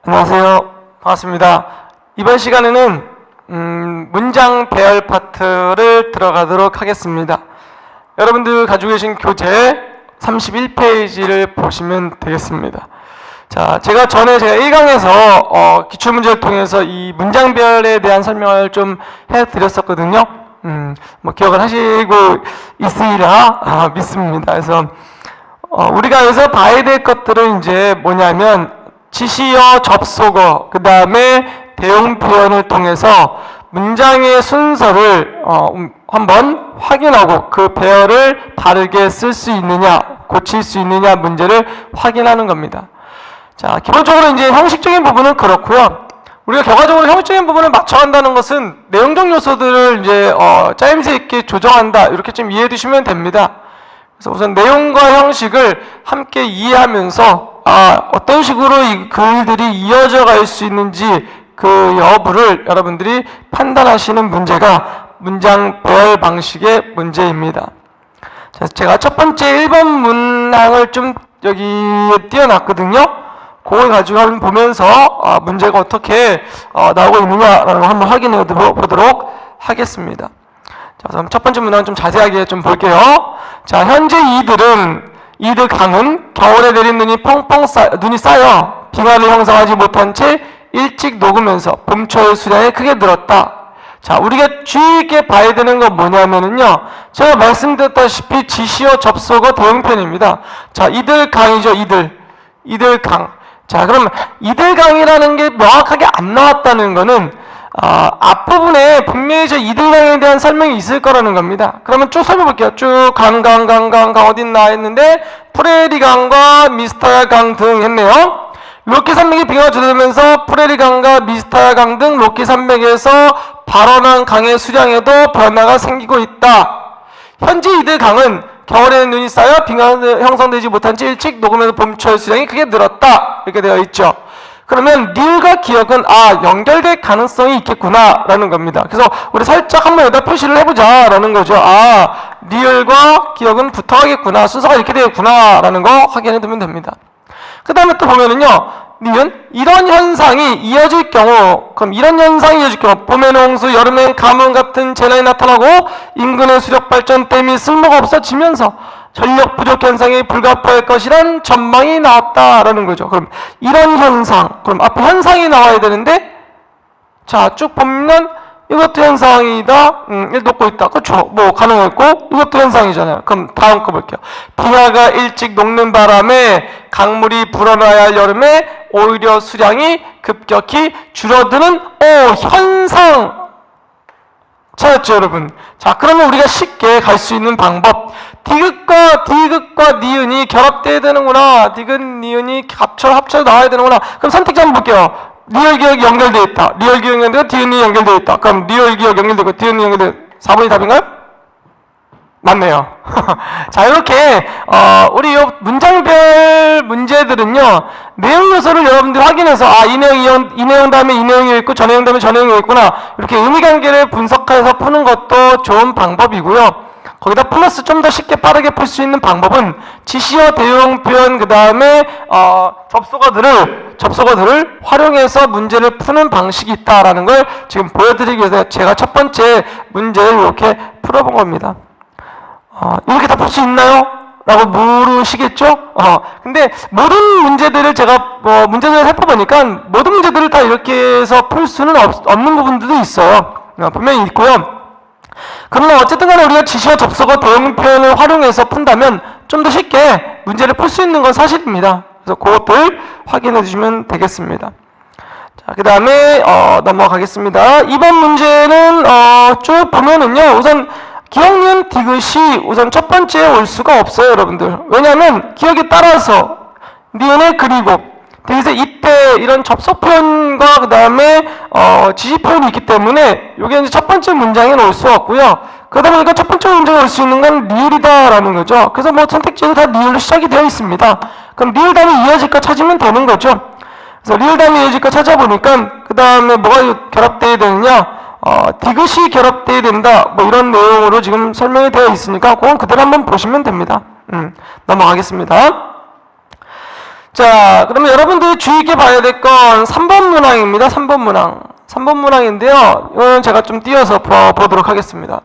안녕하세요. 반갑습니다. 이번 시간에는 문장 배열 파트를 들어가도록 하겠습니다. 여러분들 가지고 계신 교재 31페이지를 보시면 되겠습니다. 자, 제가 1강에서 기출문제를 통해서 이 문장별에 대한 설명을 좀 해드렸었거든요. 기억을 하시고 있으리라 믿습니다. 그래서 우리가 여기서 봐야 될 것들은 이제 뭐냐면 지시어, 접속어, 그 다음에 대용 표현을 통해서 문장의 순서를 한번 확인하고 그 배열을 바르게 쓸 수 있느냐, 고칠 수 있느냐 문제를 확인하는 겁니다. 자, 기본적으로 이제 형식적인 부분은 그렇고요. 우리가 결과적으로 형식적인 부분을 맞춰간다는 것은 내용적 요소들을 이제 짜임새 있게 조정한다, 이렇게 좀 이해해 두시면 됩니다. 그래서 우선 내용과 형식을 함께 이해하면서 어떤 식으로 이 글들이 이어져 갈 수 있는지 그 여부를 여러분들이 판단하시는 문제가 문장 배열 방식의 문제입니다. 자, 제가 첫 번째 1번 문항을 좀 여기에 띄워놨거든요. 그걸 가지고 한번 보면서 문제가 어떻게 나오고 있느냐라는 걸 한번 확인해 보도록 하겠습니다. 자, 그럼 첫 번째 문항은 좀 자세하게 좀 볼게요. 자, 현재 이들 강은 겨울에 내린 눈이 눈이 쌓여 빙하를 형성하지 못한 채 일찍 녹으면서 봄철 수량이 크게 늘었다. 자, 우리가 주의 있게 봐야 되는 건 뭐냐면은요, 제가 말씀드렸다시피 지시어, 접속어, 대용편입니다. 자, 이들 강이죠, 이들 강. 자, 그럼 이들 강이라는 게 명확하게 안 나왔다는 거는 앞부분에 분명히 이들 강에 대한 설명이 있을 거라는 겁니다. 그러면 쭉 살펴볼게요. 쭉 강 어딨나 했는데 프레리 강과 미스타야 강 등 했네요. 로키 산맥이 빙하가 줄어들면서 프레리 강과 미스타야 강 등 로키 산맥에서 발원한 강의 수량에도 변화가 생기고 있다. 현재 이들 강은 겨울에는 눈이 쌓여 빙하가 형성되지 못한 채 일찍 녹으면서 봄철 수량이 크게 늘었다, 이렇게 되어 있죠. 그러면 리을과 기억은 연결될 가능성이 있겠구나 라는 겁니다. 그래서 우리 살짝 한번 여기다 표시를 해보자 라는 거죠. 리을과 기억은 붙어가겠구나, 순서가 이렇게 되겠구나 라는 거 확인해 두면 됩니다. 그 다음에 또 보면은요, 니은 이런 현상이 이어질 경우, 그럼 이런 현상이 이어질 경우 봄엔 홍수, 여름엔 가뭄 같은 재난이 나타나고 인근의 수력 발전대 및 쓸모가 없어지면서 전력 부족 현상이 불가피할 것이란 전망이 나왔다라는 거죠. 그럼 이런 현상, 그럼 앞에 현상이 나와야 되는데, 자, 쭉 보면 이것도 현상이다, 녹고 있다, 그렇죠? 뭐 가능했고 이것도 현상이잖아요. 그럼 다음 거 볼게요. 빙하가 일찍 녹는 바람에 강물이 불어나야 할 여름에 오히려 수량이 급격히 줄어드는 현상 찾았죠, 여러분? 자, 그러면 우리가 쉽게 갈 수 있는 방법, 디귿과 니은이 결합돼야 되는구나, 디귿, 니은이 합쳐 나와야 되는구나. 그럼 선택지 한번 볼게요. 리얼 기억이 연결되어 있다, 리얼 기억이 연결되고 디귿이 연결되어 있다. 그럼 리얼 기억 연결되고 디귿이 연결되고 4번이 답인가요? 맞네요. 자, 이렇게 우리 문장별 문제들은요, 내용 요소를 여러분들이 확인해서 이 내용 다음에 이 내용이 있고 저 내용 다음에 저 내용이 있구나, 이렇게 의미관계를 분석해서 푸는 것도 좋은 방법이고요. 거기다 플러스 좀 더 쉽게 빠르게 풀 수 있는 방법은 지시어, 대용 표현, 그 다음에 접속어들을 활용해서 문제를 푸는 방식이 있다라는 걸 지금 보여드리기 위해서 제가 첫 번째 문제를 이렇게 풀어본 겁니다. 이렇게 다 풀 수 있나요? 라고 물으시겠죠? 근데 모든 문제들을 제가 문제들을 살펴보니까 모든 문제들을 다 이렇게 해서 풀 수는 없는 부분들도 있어요. 분명히 있고요. 그러나 어쨌든 간에 우리가 지시어, 접속어, 대용 표현을 활용해서 푼다면 좀 더 쉽게 문제를 풀 수 있는 건 사실입니다. 그래서 그것들 확인해 주시면 되겠습니다. 자, 그 다음에 넘어가겠습니다. 이번 문제는 쭉 보면은요, 우선 기억, 니은, 디귿이 우선 첫 번째에 올 수가 없어요, 여러분들. 왜냐하면 기억에 따라서 니은을 그리고 디귿에 이때 이런 접속 표현과 그 다음에 지시 표현이 있기 때문에 이게 이제 첫 번째 문장에 올 수 없고요. 그러다 보니까 첫 번째 문장에 올 수 있는 건 리을이다라는 거죠. 그래서 뭐 선택지도 다 리을로 시작이 되어 있습니다. 그럼 리을 다음에 이어질까 찾으면 되는 거죠. 그래서 리을 다음에 이어질까 찾아보니까 그 다음에 뭐가 결합되어야 되느냐, 디귿이 결합되어야 된다, 뭐 이런 내용으로 지금 설명이 되어 있으니까 그건 그대로 한번 보시면 됩니다. 넘어가겠습니다. 자, 그러면 여러분들이 주의 있게 봐야 될 건 3번 문항입니다. 3번 문항. 3번 문항인데요. 이거는 제가 좀 띄어서 보도록 하겠습니다.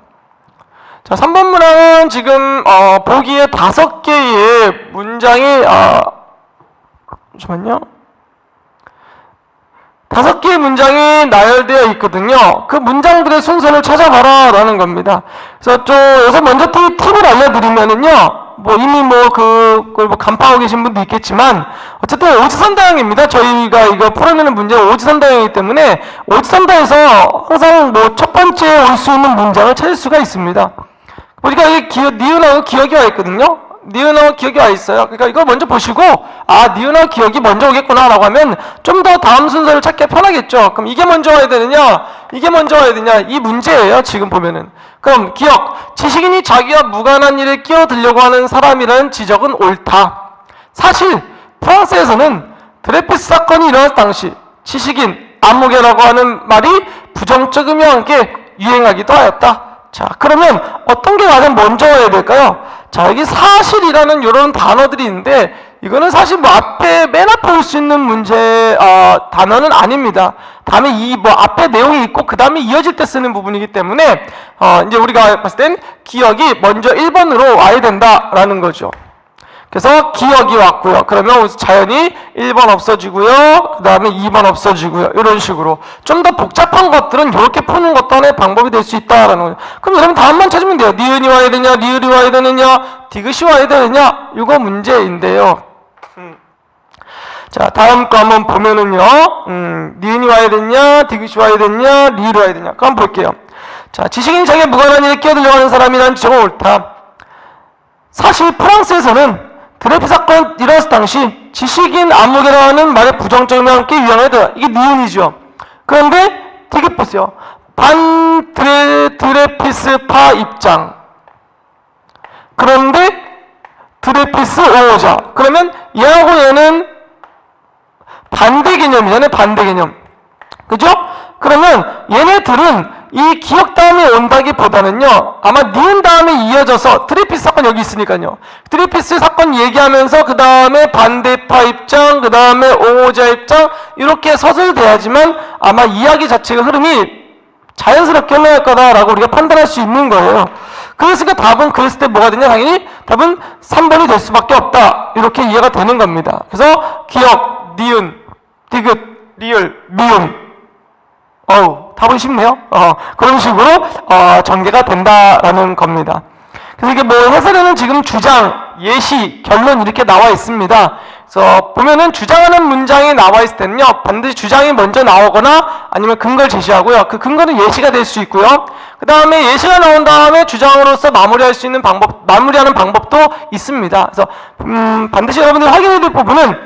자, 3번 문항은 지금 보기에 5개의 문장이 잠시만요. 5개의 문장이 나열되어 있거든요. 그 문장들의 순서를 찾아봐라 라는 겁니다. 그래서 여기서 먼저 팁을 알려드리면은요. 이미 그걸 간파하고 계신 분도 있겠지만, 어쨌든 오지선다형입니다. 저희가 이거 풀어내는 문제가 오지선다형이기 때문에, 오지선다에서 항상 첫 번째에 올 수 있는 문장을 찾을 수가 있습니다. 보니까 이게 니은하고 기억이 와 있거든요. 니은하고 기억이 와 있어요. 그러니까 이걸 먼저 보시고, 니은하고 기억이 먼저 오겠구나 라고 하면 좀 더 다음 순서를 찾기 편하겠죠. 그럼 이게 먼저 와야 되느냐, 이게 먼저 와야 되느냐, 이 문제예요. 지금 보면은. 그럼 기억, 지식인이 자기와 무관한 일에 끼어들려고 하는 사람이라는 지적은 옳다. 사실 프랑스에서는 드레피스 사건이 일어날 당시 지식인, 암흑이라고 하는 말이 부정적 의미와 함께 유행하기도 하였다. 자, 그러면 어떤 게 가장 먼저 와야 될까요? 자, 여기 사실이라는 이런 단어들이 있는데, 이거는 사실 맨 앞에 올 수 있는 문제, 단어는 아닙니다. 다음에 앞에 내용이 있고, 그 다음에 이어질 때 쓰는 부분이기 때문에, 이제 우리가 봤을 땐 기억이 먼저 1번으로 와야 된다라는 거죠. 그래서 기억이 왔고요. 그러면 자연히 1번 없어지고요. 그 다음에 2번 없어지고요. 이런 식으로. 좀 더 복잡한 것들은 이렇게 푸는 것도 하나의 방법이 될 수 있다라는 거예요. 그럼 여러분 다음만 찾으면 돼요. 니은이 와야 되냐, 리을이 와야 되느냐, 디귿이 와야 되느냐. 이거 문제인데요. 자, 다음 거 한번 보면은요. 니은이 와야 되냐, 디귿이 와야 되냐, 리을이 와야 되냐. 그럼 볼게요. 자, 지식인이 자기가 무관한 일에 끼어들려고 하는 사람이라는 지적은 옳다. 사실 프랑스에서는 드레피 사건 일어났을 당시 지식인 암흑이라는 말의 부정적이와 함께 유행하더라. 이게 니은이죠. 그런데 되게 보세요. 드레피스파 입장. 그런데 드레피스 오오자. 그러면 얘하고 얘는 반대 개념이잖아요. 반대 개념. 그죠? 그러면 얘네들은 이 기억 다음에 온다기보다는요, 아마 니은 다음에 이어져서 드레피스 사건 여기 있으니까요. 드레피스 사건 얘기하면서 그 다음에 반대파 입장, 그 다음에 옹호자 입장 이렇게 서술돼야지만 아마 이야기 자체가 흐름이 자연스럽게 흘러갈 거다라고 우리가 판단할 수 있는 거예요. 그랬으니까 답은 그랬을 때 뭐가 되냐? 당연히 답은 3번이 될 수밖에 없다. 이렇게 이해가 되는 겁니다. 그래서 기억, 니은, 디귿, 리을, 미음. 답은 쉽네요. 그런 식으로 전개가 된다라는 겁니다. 그래서 이게 해설에는 지금 주장, 예시, 결론 이렇게 나와 있습니다. 그래서 보면은 주장하는 문장이 나와 있을 때는요, 반드시 주장이 먼저 나오거나 아니면 근거를 제시하고요. 그 근거는 예시가 될 수 있고요. 그 다음에 예시가 나온 다음에 주장으로서 마무리할 수 있는 마무리하는 방법도 있습니다. 그래서 반드시 여러분들이 확인해야 될 부분은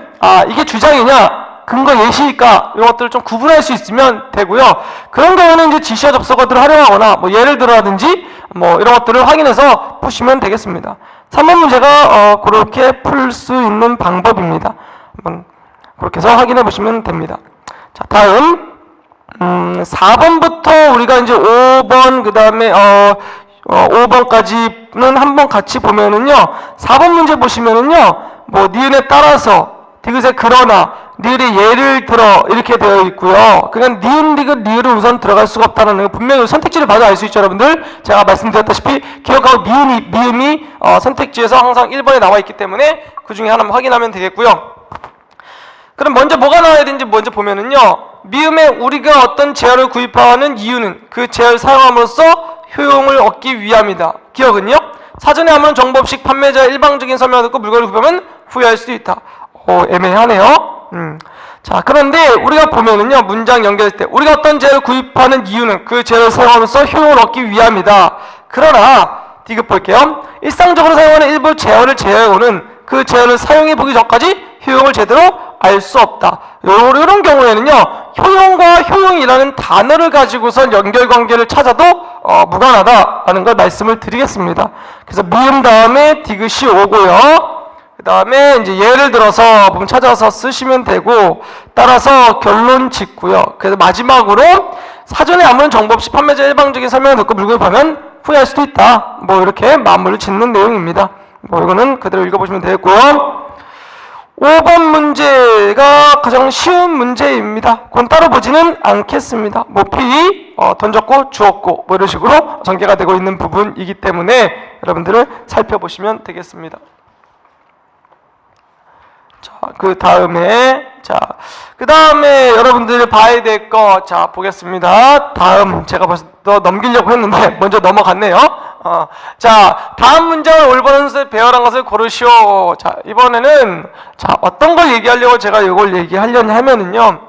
이게 주장이냐, 근거 예시일까 이런 것들을 좀 구분할 수 있으면 되고요. 그런 경우는 이제 지시와 접속어들을 활용하거나 예를 들어라든지 이런 것들을 확인해서 푸시면 되겠습니다. 3번 문제가 그렇게 풀 수 있는 방법입니다. 한번 그렇게 해서 확인해 보시면 됩니다. 자, 다음 4번부터 우리가 이제 5번 그 다음에 5번까지는 한번 같이 보면은요. 4번 문제 보시면은요. 니은에 따라서 디귿에 그러나 니을이 예를 들어 이렇게 되어 있고요. 그러니까 니은, 디귿, 리을은 우선 들어갈 수가 없다는 거 분명히 선택지를 봐도 알 수 있죠, 여러분들. 제가 말씀드렸다시피 기억하고 미음이 선택지에서 항상 1번에 나와 있기 때문에 그 중에 하나만 확인하면 되겠고요. 그럼 먼저 뭐가 나와야 되는지 먼저 보면은요. 미음에 우리가 어떤 제어를 구입하는 이유는 그 제어를 사용함으로써 효용을 얻기 위함이다. 기억은요? 사전에 아무런 정보 없이 판매자의 일방적인 설명을 듣고 물건을 구입하면 후회할 수도 있다. 애매하네요. 자, 그런데 우리가 보면은요, 문장 연결할 때 우리가 어떤 제어를 구입하는 이유는 그 제어를 사용하면서 효용을 얻기 위함이다. 그러나 디귿 볼게요. 일상적으로 사용하는 일부 제어를 제어해오는 그 제어를 사용해 보기 전까지 효용을 제대로 알 수 없다. 이런 경우에는요, 효용과 효용이라는 단어를 가지고서 연결관계를 찾아도 무관하다라는 걸 말씀을 드리겠습니다. 그래서 미음 다음에 디귿이 오고요. 그 다음에 이제 예를 들어서 보면 찾아서 쓰시면 되고, 따라서 결론 짓고요. 그래서 마지막으로 사전에 아무런 정보 없이 판매자 일방적인 설명을 듣고 물건을 파면 후회할 수도 있다. 이렇게 마무리를 짓는 내용입니다. 이거는 그대로 읽어보시면 되겠고요. 5번 문제가 가장 쉬운 문제입니다. 그건 따로 보지는 않겠습니다. 뭐 P 던졌고 주었고 뭐 이런 식으로 전개가 되고 있는 부분이기 때문에 여러분들은 살펴보시면 되겠습니다. 자, 그 다음에 여러분들이 봐야 될 거, 자, 보겠습니다. 다음, 제가 벌써 넘기려고 했는데, 먼저 넘어갔네요. 자, 다음 문장을 올바른 것을 배열한 것을 고르시오. 자, 이번에는, 자, 어떤 걸 얘기하려고 제가 이걸 얘기하려냐 하면은요,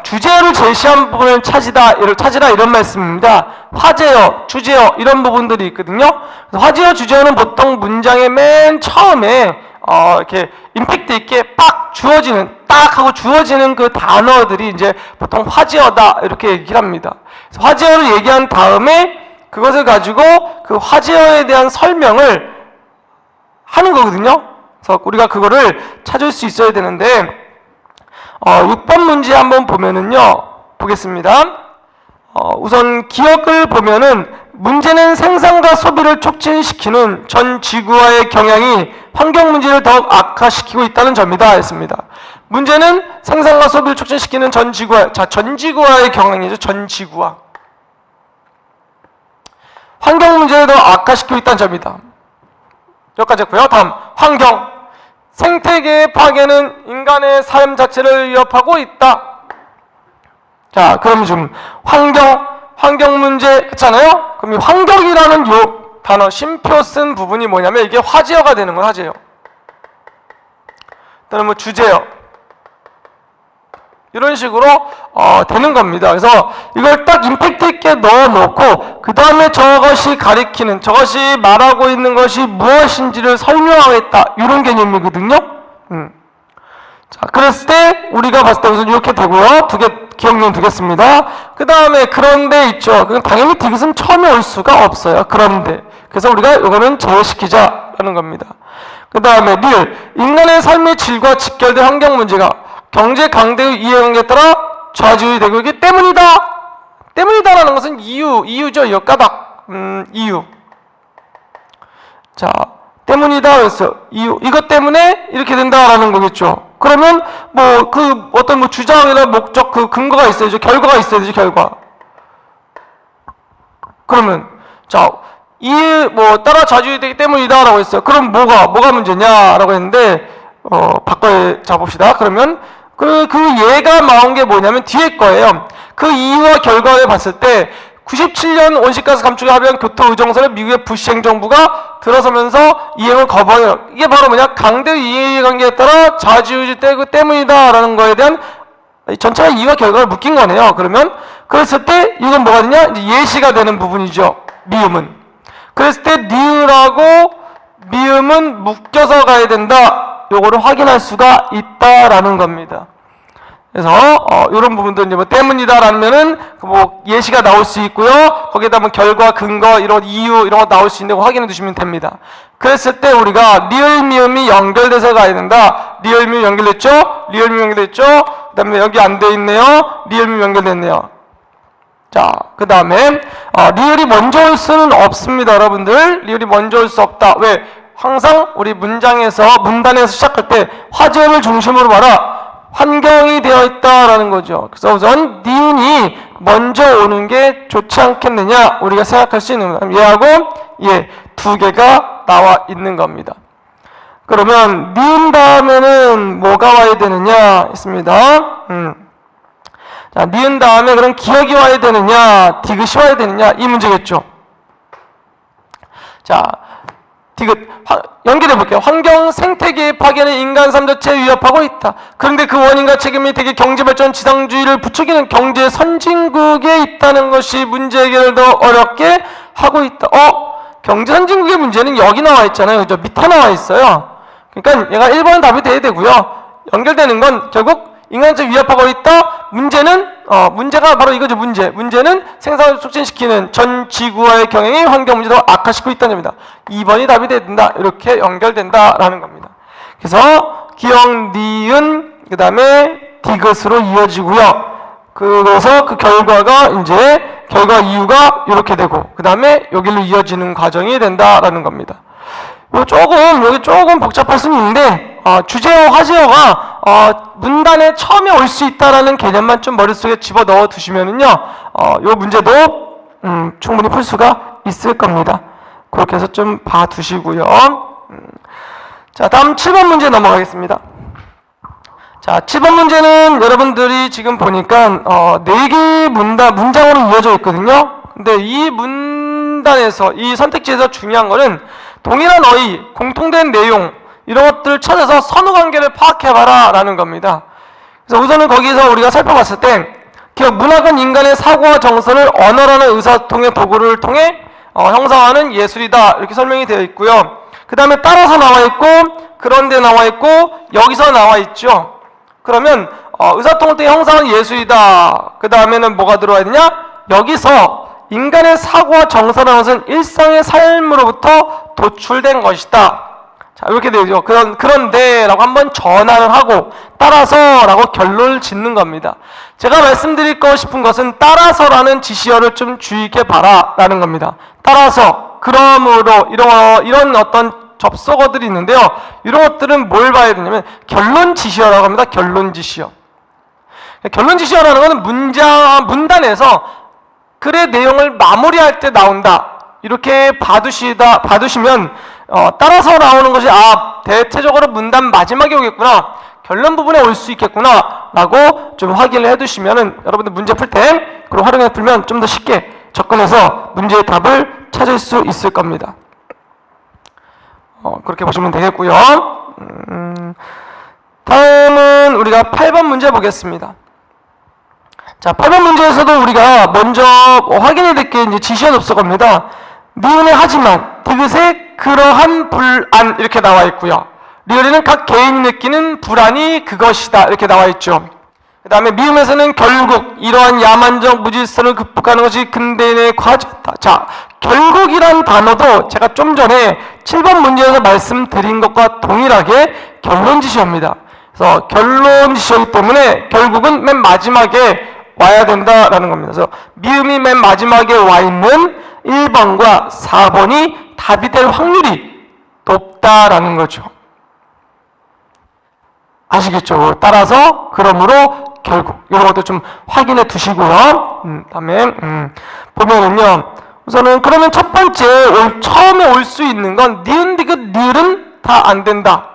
주제어를 제시한 부분을 찾으라 이런 말씀입니다. 화제어, 주제어, 이런 부분들이 있거든요. 화제어, 주제어는 보통 문장의 맨 처음에 이렇게 임팩트 있게 딱 하고 주어지는 그 단어들이 이제 보통 화제어다 이렇게 얘기를 합니다. 그래서 화제어를 얘기한 다음에 그것을 가지고 그 화제어에 대한 설명을 하는 거거든요. 그래서 우리가 그거를 찾을 수 있어야 되는데 6번 문제 한번 보면은요, 보겠습니다. 우선 기억을 보면은 문제는 생산과 소비를 촉진시키는 전 지구화의 경향이 환경 문제를 더욱 악화시키고 있다는 점이다 했습니다. 문제는 생산과 소비를 촉진시키는 전 지구화, 자, 전 지구화의 경향이죠. 전 지구화. 환경 문제를 더 악화시키고 있다는 점이다. 여기까지 했고요. 다음, 환경. 생태계의 파괴는 인간의 삶 자체를 위협하고 있다. 자, 그럼 지금 환경 문제 했잖아요? 그럼 이 환경이라는 요 단어, 쉼표 쓴 부분이 뭐냐면 이게 화제어가 되는 거예요, 화제어. 또는 뭐 주제어. 이런 식으로 되는 겁니다. 그래서 이걸 딱 임팩트 있게 넣어놓고 그 다음에 저것이 가리키는, 저것이 말하고 있는 것이 무엇인지를 설명하겠다. 이런 개념이거든요. 자, 그랬을 때 우리가 봤을 때 우선 이렇게 되고요. 기억용 두겠습니다. 그 다음에 그런데 있죠. 그건 당연히 디귿은 처음에 올 수가 없어요. 그런데. 그래서 우리가 이거는 제외시키자라는 겁니다. 그 다음에 인간의 삶의 질과 직결된 환경 문제가 경제 강대의 이해관계에 따라 좌지우지되고 있기 때문이다. 때문이다라는 것은 이유죠. 이유가닥. 이유. 자, 때문이다 그랬어요. 이것 때문에 이렇게 된다라는 거겠죠. 그러면 뭐 그 어떤 뭐 주장이나 목적, 그 근거가 있어야죠. 결과가 있어야죠. 결과. 그러면 자, 따라 좌지우지되기 때문이다라고 했어요. 그럼 뭐가 문제냐라고 했는데 바꿔 잡읍시다. 그러면 그 예가 나온 게 뭐냐면 뒤에 거예요. 그 이유와 결과를 봤을 때 97년 온실가스 감축에 합의한 교토 의정서를 미국의 부시 행정부가 들어서면서 이행을 거부해요. 이게 바로 뭐냐? 강대 이해관계에 따라 좌지우지되기 때문이다라는 거에 대한 전체가 이유와 결과를 묶인 거네요. 그러면 그랬을 때 이건 뭐가 되냐? 이제 예시가 되는 부분이죠. 미음은. 그랬을 때 니으라고 미음은 묶여서 가야 된다. 요거를 확인할 수가 있다라는 겁니다. 그래서 이런 부분들 이제 뭐 때문이다라면은 뭐 예시가 나올 수 있고요. 거기에다 뭐 결과, 근거, 이런 이유 이런 거 나올 수 있는 거 확인해 두시면 됩니다. 그랬을 때 우리가 리을 미음이 연결돼서 가야 된다. 리을 미음 연결됐죠? 리을 미음 연결됐죠? 그다음에 여기 안 돼 있네요. 리을 미음 연결됐네요. 자, 그 다음에 리을이 먼저 올 수는 없습니다, 여러분들. 리을이 먼저 올 수 없다. 왜? 항상 우리 문단에서 시작할 때 화제어를 중심으로 봐라. 환경이 되어 있다라는 거죠. 그래서 우선 니은이 먼저 오는 게 좋지 않겠느냐 우리가 생각할 수 있는 겁니다. 얘하고 얘 두 개가 나와 있는 겁니다. 그러면 니은 다음에는 뭐가 와야 되느냐 있습니다. 자, 니은 다음에 그럼 기억이 와야 되느냐 디귿이 와야 되느냐 이 문제겠죠. 자, 디귿 연결해 볼게요. 환경 생태계의 파괴는 인간 삶 자체에 위협하고 있다. 그런데 그 원인과 책임이 되게 경제발전 지상주의를 부추기는 경제 선진국에 있다는 것이 문제 해결을 더 어렵게 하고 있다. 경제 선진국의 문제는 여기 나와 있잖아요. 그죠? 밑에 나와 있어요. 그러니까 얘가 1번은 답이 돼야 되고요. 연결되는 건 결국 인간적 위협하고 있다. 문제가 바로 이거죠. 문제는 생산을 촉진시키는 전 지구와의 경향이 환경 문제도 악화시키고 있다는 점이다. 2번이 답이 된다. 이렇게 연결된다라는 겁니다. 그래서 기억, 니은, 그 다음에 디귿으로 이어지고요. 그래서 그 결과가 이제 결과 이유가 이렇게 되고 그 다음에 여기로 이어지는 과정이 된다라는 겁니다. 여기 조금 복잡할 수는 있는데 주제어, 화제어가 문단에 처음에 올 수 있다라는 개념만 좀 머릿속에 집어넣어 두시면은요, 요 문제도 충분히 풀 수가 있을 겁니다. 그렇게 해서 좀 봐두시고요. 자, 다음 7번 문제 넘어가겠습니다. 자, 7번 문제는 여러분들이 지금 보니까 4개의 문장으로 이어져 있거든요. 근데 이 문단에서, 이 선택지에서 중요한 거는 동일한 어휘, 공통된 내용, 이런 것들을 찾아서 선후관계를 파악해봐라 라는 겁니다. 그래서 우선은 거기서 우리가 살펴봤을 때 기억, 문학은 인간의 사고와 정서를 언어라는 의사소통의 도구를 통해 형성하는 예술이다, 이렇게 설명이 되어 있고요. 그 다음에 따라서 나와 있고, 그런데 나와 있고, 여기서 나와 있죠. 그러면 의사소통을 통해 형성하는 예술이다. 그 다음에는 뭐가 들어와야 되냐? 여기서 인간의 사고와 정서라는 것은 일상의 삶으로부터 도출된 것이다. 자, 이렇게 되죠. 그런데 라고 한번 전환을 하고 따라서 라고 결론을 짓는 겁니다. 제가 말씀드리고 싶은 것은 따라서라는 지시어를 좀 주의 있게 봐라 라는 겁니다. 따라서, 그러므로, 이런 어떤 접속어들이 있는데요. 이런 것들은 뭘 봐야 되냐면 결론 지시어라고 합니다. 결론 지시어. 결론 지시어라는 것은 문단에서 글의 내용을 마무리할 때 나온다. 이렇게 봐두시면 따라서 나오는 것이 대체적으로 문단 마지막에 오겠구나, 결론 부분에 올 수 있겠구나 라고 좀 확인을 해두시면은 여러분들 문제 풀 때 그걸 활용해 풀면 좀 더 쉽게 접근해서 문제의 답을 찾을 수 있을 겁니다. 그렇게 보시면 되겠고요. 다음은 우리가 8번 문제 보겠습니다. 자, 8번 문제에서도 우리가 먼저 확인해야 될 게 이제 지시어 접속어입니다. 니은의 하지만, 디귿의 그러한 불안, 이렇게 나와 있고요. 리을에는 각 개인이 느끼는 불안이 그것이다, 이렇게 나와 있죠. 그 다음에 미음에서는 결국 이러한 야만적 무질서를 극복하는 것이 근대인의 과제다. 자, 결국이란 단어도 제가 좀 전에 7번 문제에서 말씀드린 것과 동일하게 결론 지시어입니다. 그래서 결론 지시어이기 때문에 결국은 맨 마지막에 와야 된다라는 겁니다. 그래서 미음이 맨 마지막에 와 있는 1번과 4번이 답이 될 확률이 높다라는 거죠. 아시겠죠? 따라서, 그러므로, 결국, 이런 것도 좀 확인해 두시고요. 다음에 보면은요, 우선은 그러면 첫 번째 처음에 올 수 있는 건 니은, 디귿, 니을은 다 안 된다.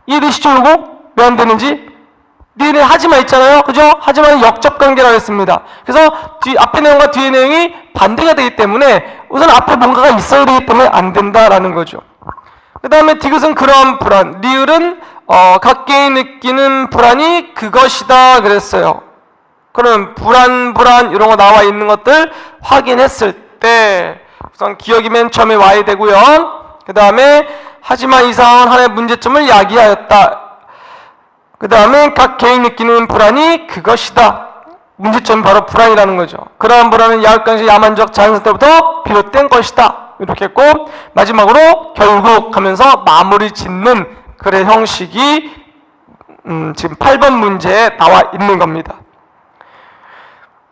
이해되시죠? 이거 왜 안 되는지? 니은에 하지마 있잖아요, 그죠? 하지마는 역접 관계라고 했습니다. 그래서 앞에 내용과 뒤에 내용이 반대가 되기 때문에 우선 앞에 뭔가가 있어야 되기 때문에 안 된다라는 거죠. 그 다음에 디귿은 그런 불안, 리을은 각 개인이 느끼는 불안이 그것이다 그랬어요. 그럼 불안 이런 거 나와 있는 것들 확인했을 때 우선 기억이 맨 처음에 와야 되고요. 그 다음에 하지만 이상한 하나의 문제점을 야기하였다. 그 다음에 각 개인이 느끼는 불안이 그것이다. 문제점은 바로 불안이라는 거죠. 그러한 불안은 야릇간시 야만적 자연성 때부터 비롯된 것이다. 이렇게 했고, 마지막으로 결국 하면서 마무리 짓는 글의 형식이 지금 8번 문제에 나와 있는 겁니다.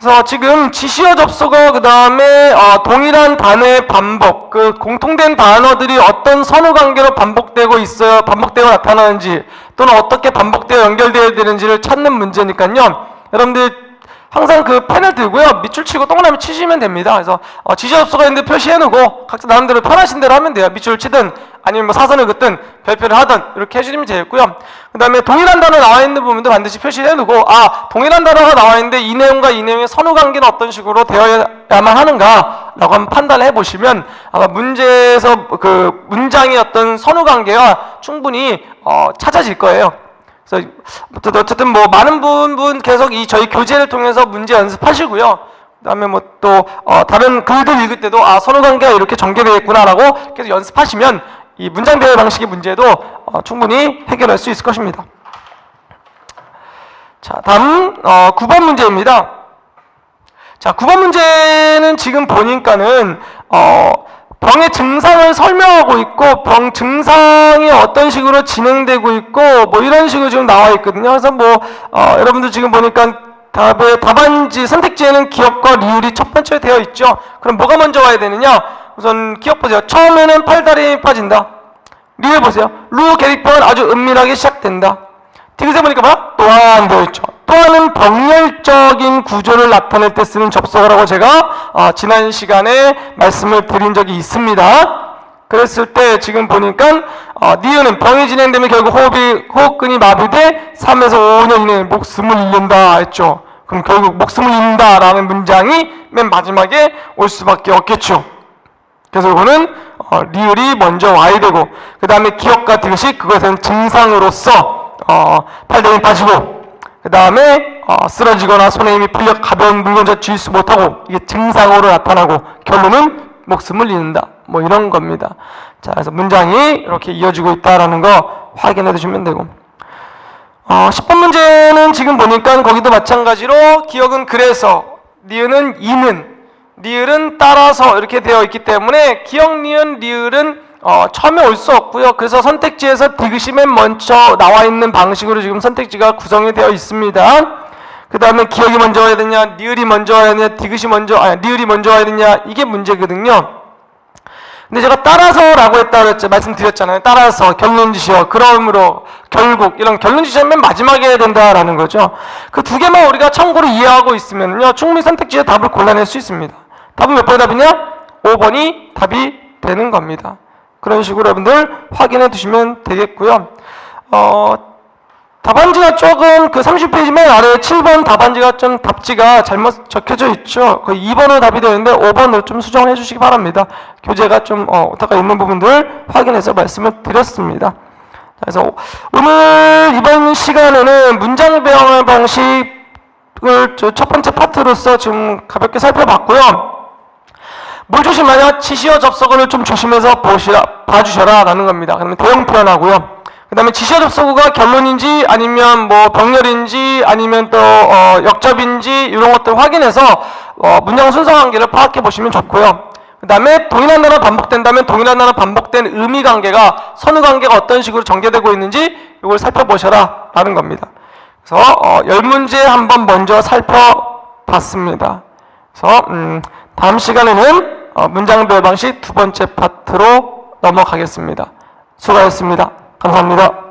그래서 지금 지시어 접속어, 그 다음에 동일한 단어의 반복, 그 공통된 단어들이 어떤 선후관계로 반복되고 있어요, 반복되고 나타나는지, 또는 어떻게 반복되어 연결되어야 되는지를 찾는 문제니까요. 여러분들 항상 그 펜을 들고요, 밑줄 치고 동그라미 치시면 됩니다. 그래서 지시어 접속어 있는데 표시해놓고 각자 나름대로 편하신 대로 하면 돼요. 밑줄을 치든 아니면 뭐 사선을 긋든 별표를 하든 이렇게 해주시면 되겠고요. 그 다음에 동일한 단어 나와 있는 부분도 반드시 표시를 해놓고, 동일한 단어가 나와 있는데 이 내용과 이 내용의 선후관계는 어떤 식으로 되어야만 하는가 라고 한번 판단을 해보시면 아마 문제에서 그 문장의 어떤 선후관계가 충분히 찾아질 거예요. 그래서 어쨌든 뭐 많은 분 계속 이 저희 교재를 통해서 문제 연습하시고요. 그다음에 뭐 또 다른 글들 읽을 때도 선후관계가 이렇게 전개되겠구나라고 계속 연습하시면 이 문장 배열 방식의 문제도 충분히 해결할 수 있을 것입니다. 자, 다음 9번 문제입니다. 자, 9번 문제는 지금 보니까는 병의 증상을 설명하고 있고 병 증상이 어떤 식으로 진행되고 있고 뭐 이런 식으로 지금 나와 있거든요. 그래서 뭐 여러분들 지금 보니까 답안지 선택지에는 기억과 리을이 첫 번째로 되어 있죠. 그럼 뭐가 먼저 와야 되느냐? 우선 기억 보세요. 처음에는 팔다리 빠진다. 리을 보세요. 루 계릭표는 아주 은밀하게 시작된다. 디귿에 보니까 봐? 또한 되어있죠. 또한은 병렬적인 구조를 나타낼 때 쓰는 접속어라고 제가 지난 시간에 말씀을 드린 적이 있습니다. 그랬을 때 지금 보니까 니은은 병이 진행되면 결국 호흡근이 마비돼 3에서 5년 이내에 목숨을 잃는다 했죠. 그럼 결국 목숨을 잃는다라는 문장이 맨 마지막에 올 수밖에 없겠죠. 그래서 이거는 리을이 먼저 와야 되고, 그 다음에 기억과 디귿이 그것은 증상으로서 팔다리 빠지고, 그 다음에 쓰러지거나 손에 힘이 풀려 가벼운 물건자 쥐을 수 못하고, 이게 증상으로 나타나고 결론은 목숨을 잃는다. 뭐 이런 겁니다. 자, 그래서 문장이 이렇게 이어지고 있다라는 거 확인해 두시면 되고, 10번 문제는 지금 보니까 거기도 마찬가지로 기억은 그래서, 니은은 이는, 리을은 따라서 이렇게 되어 있기 때문에 기억, 니은, 리을은 처음에 올 수 없고요. 그래서 선택지에서 디귿이 맨 먼저 나와 있는 방식으로 지금 선택지가 구성이 되어 있습니다. 그 다음에 기억이 먼저 와야 되냐, 리을이 먼저 와야 되냐, 리을이 먼저 와야 되냐, 이게 문제거든요. 근데 제가 따라서라고 했다고 말씀드렸잖아요. 따라서, 결론지시어, 그러므로, 결국, 이런 결론지시어 맨 마지막에 해야 된다라는 거죠. 그 두 개만 우리가 참고로 이해하고 있으면요, 충분히 선택지에 답을 골라낼 수 있습니다. 답은 몇 번이 답이냐? 5번이 답이 되는 겁니다. 그런 식으로 여러분들 확인해 두시면 되겠고요. 답안지가 조금 그 30페이지 맨 아래 7번 답안지가 좀 답지가 잘못 적혀져 있죠. 그 2번으로 답이 되는데 5번으로 좀 수정을 해주시기 바랍니다. 교재가 좀 오타가 있는 부분들 확인해서 말씀을 드렸습니다. 그래서 오늘 이번 시간에는 문장 배열 방식을 첫 번째 파트로서 지금 가볍게 살펴봤고요. 뭘 조심하냐? 지시어 접속어를 좀 조심해서 봐주셔라 라는 겁니다. 그러면 대형 표현하고요. 그 다음에 지시어 접속어가 결론인지 아니면 뭐 병렬인지 아니면 또 역접인지 이런 것들 확인해서 문장 순서 관계를 파악해 보시면 좋고요. 그 다음에 동일한 단어 반복된다면 동일한 단어 반복된 의미 관계가 선후 관계가 어떤 식으로 전개되고 있는지 이걸 살펴보셔라 라는 겁니다. 그래서 10문제 한번 먼저 살펴봤습니다. 그래서 다음 시간에는 문장 배열 방식 두 번째 파트로 넘어가겠습니다. 수고하셨습니다. 감사합니다.